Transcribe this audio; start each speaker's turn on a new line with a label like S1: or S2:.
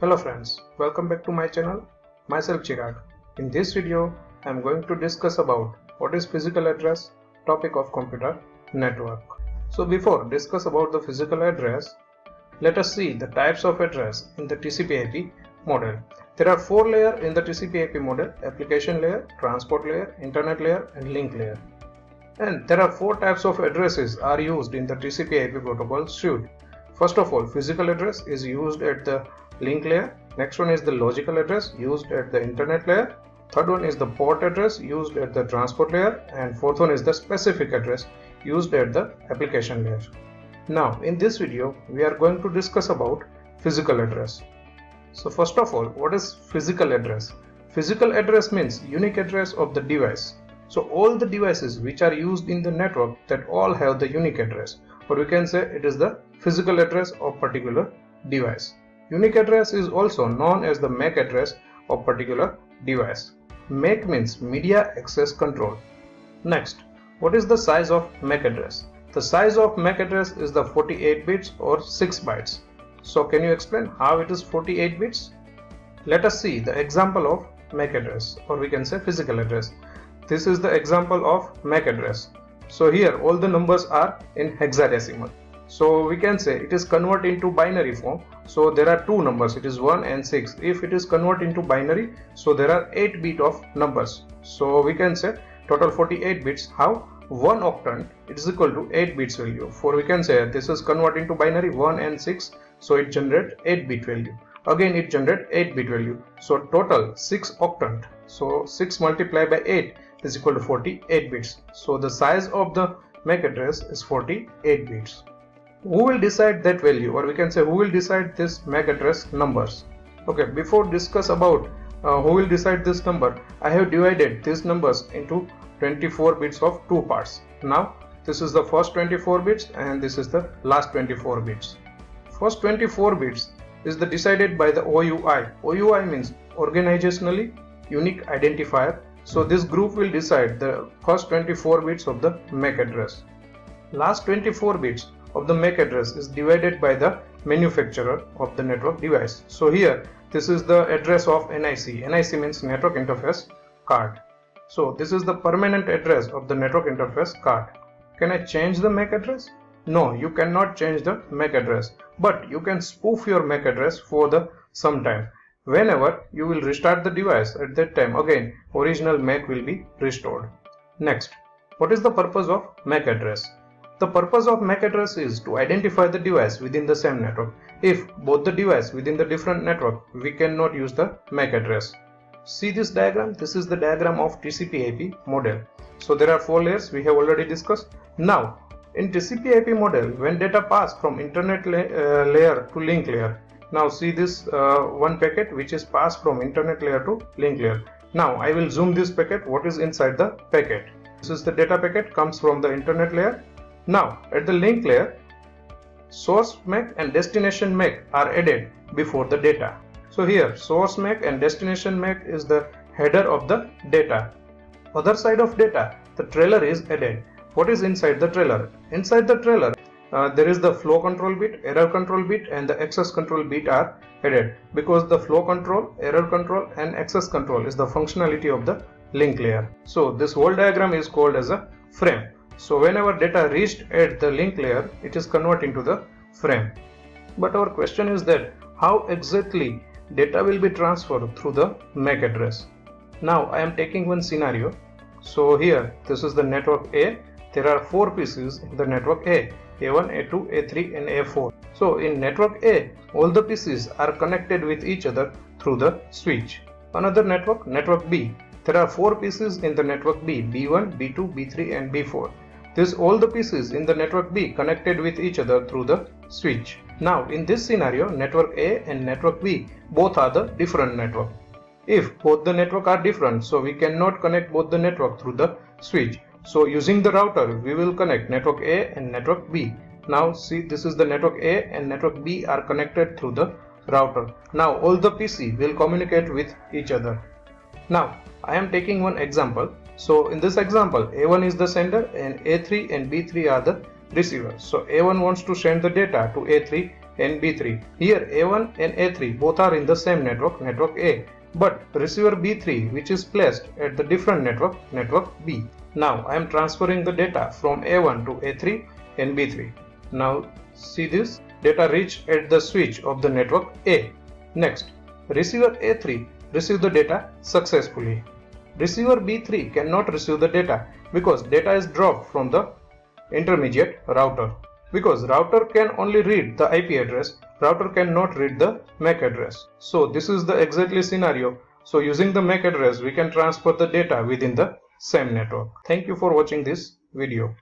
S1: Hello friends, welcome back to my channel. Myself Chirag. In this video, I am going to discuss about what is physical address, topic of computer network. So before discuss about the physical address, let us see the types of address in the TCP/IP model. There are 4 layers in the TCP/IP model: application layer, transport layer, internet layer, and link layer. And there are 4 types of addresses are used in the TCP/IP protocol suite. First of all, physical address is used at the link layer. Next one is the logical address used at the internet layer. Third one is the port address used at the transport layer, and fourth one is the specific address used at the application layer. Now in this video we are going to discuss about physical address. So first of all, what is physical address? Physical address means unique address of the device. So all the devices which are used in the network, that all have the unique address, or we can say it is the physical address of particular device. Unique address is also known as the MAC address of particular device. MAC means media access control. Next, what is the size of MAC address? The size of MAC address is the 48 bits or 6 bytes. So can you explain how it is 48 bits? Let us see the example of MAC address, or we can say physical address. This is the example of MAC address. So here all the numbers are in hexadecimal. So we can say it is converted into binary form. So there are 2 numbers, it is 1 and 6. If it is converted into binary, so there are 8 bits of numbers. So we can say total 48 bits. How? 1 octant it is equal to 8 bits value. For we can say this is converted into binary 1 and 6. So it generates 8 bit value. Again it generates 8 bit value. So total 6 octant. So 6 multiplied by 8 is equal to 48 bits. So the size of the MAC address is 48 bits. Who will decide that value, or we can say who will decide this MAC address numbers? Okay, before discuss about who will decide this number, I have divided these numbers into 24 bits of 2 parts. Now this is the first 24 bits and this is the last 24 bits. First 24 bits is the decided by the OUI. OUI means organizationally unique identifier. So this group will decide the first 24 bits of the MAC address. Last 24 bits of the MAC address is divided by the manufacturer of the network device. So here this is the address of NIC. NIC means network interface card. So this is the permanent address of the network interface card. Can I change the MAC address? No, you cannot change the MAC address, but you can spoof your MAC address for the some time. Whenever you will restart the device, at that time again original MAC will be restored. Next, what is the purpose of MAC address? The purpose of MAC address is to identify the device within the same network. If both the device within the different network, we cannot use the MAC address. See this diagram? This is the diagram of TCP/IP model. So there are 4 layers we have already discussed. Now in TCP/IP model, when data pass from internet layer to link layer, now see this one packet which is passed from internet layer to link layer. Now I will zoom this packet. What is inside the packet? This is the data packet comes from the internet layer. Now at the link layer, source MAC and destination MAC are added before the data. So here source MAC and destination MAC is the header of the data. Other side of data, the trailer is added. What is inside the trailer? Inside the trailer there is the flow control bit, error control bit, and the access control bit are added, because the flow control, error control, and access control is the functionality of the link layer. So this whole diagram is called as a frame. So whenever data reached at the link layer, it is converted into the frame. But our question is that how exactly data will be transferred through the MAC address? Now I am taking one scenario. So here this is the network A. There are 4 pieces in the network A: A1, A2, A3 and A4. So in network A, all the pieces are connected with each other through the switch. Another network, network B. There are 4 pieces in the network B: B1, B2, B3 and B4. This all the pieces in the network B connected with each other through the switch. Now in this scenario, network A and network B both are the different network. If both the network are different, so we cannot connect both the network through the switch. So using the router, we will connect network A and network B. Now see, this is the network A and network B are connected through the router. Now all the PC will communicate with each other. Now I am taking one example. So in this example, A1 is the sender and A3 and B3 are the receiver. So A1 wants to send the data to A3 and B3. Here A1 and A3 both are in the same network, network A, but receiver B3 which is placed at the different network, network B. Now I am transferring the data from A1 to A3 and B3. Now see this, data reach at the switch of the network A. Next, receiver A3 receive the data successfully. Receiver B3 cannot receive the data because data is dropped from the intermediate router. Because router can only read the IP address, router cannot read the MAC address. So this is the exactly scenario. So using the MAC address, we can transfer the data within the same network. Thank you for watching this video.